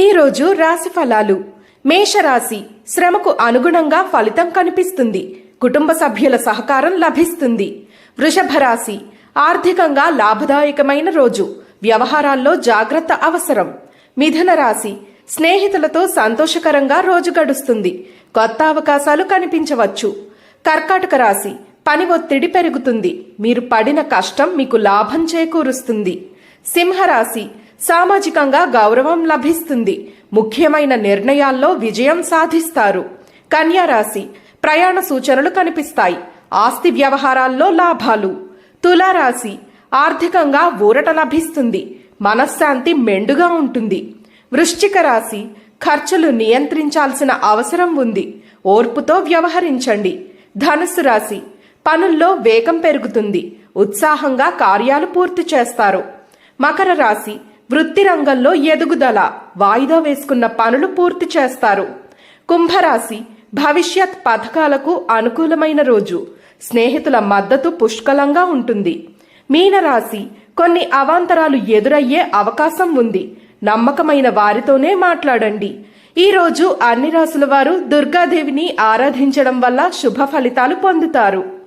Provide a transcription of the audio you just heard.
ఈరోజు రాశి ఫలాలు. మేషరాశి, శ్రమకు అనుగుణంగా ఫలితం కనిపిస్తుంది. కుటుంబ సభ్యుల సహకారం లభిస్తుంది. వృషభ రాశి, ఆర్థికంగా లాభదాయకమైన రోజు. వ్యవహారాల్లో జాగ్రత్త అవసరం. మిథున రాశి, స్నేహితులతో సంతోషకరంగా రోజు గడుస్తుంది. కొత్త అవకాశాలు కనిపించవచ్చు. కర్కాటక రాశి, పని ఒత్తిడి పెరుగుతుంది. మీరు పడిన కష్టం మీకు లాభం చేకూరుస్తుంది. సింహరాశి, సామాజికంగా గౌరవం లభిస్తుంది. ముఖ్యమైన నిర్ణయాల్లో విజయం సాధిస్తారు. కన్యా రాశి, ప్రయాణ సూచనలు కనిపిస్తాయి. ఆస్తి వ్యవహారాల్లో లాభాలు. తులారాశి, ఆర్థికంగా ఊరట లభిస్తుంది. మనశ్శాంతి మెండుగా ఉంటుంది. వృశ్చిక రాశి, ఖర్చులు నియంత్రించాల్సిన అవసరం ఉంది. ఓర్పుతో వ్యవహరించండి. ధనుస్సు రాశి, పనుల్లో వేగం పెరుగుతుంది. ఉత్సాహంగా కార్యాలు పూర్తి చేస్తారు. మకర రాశి, వృత్తి రంగంలో ఎదుగుదల. వాయిదా వేసుకున్న పనులు పూర్తి చేస్తారు. కుంభరాశి, భవిష్యత్ పథకాలకు అనుకూలమైన రోజు. స్నేహితుల మద్దతు పుష్కలంగా ఉంటుంది. మీనరాశి, కొన్ని అవాంతరాలు ఎదురయ్యే అవకాశం ఉంది. నమ్మకమైన వారితోనే మాట్లాడండి. ఈ రోజు అన్ని రాశుల వారు దుర్గాదేవిని ఆరాధించడం వల్ల శుభ ఫలితాలు పొందుతారు.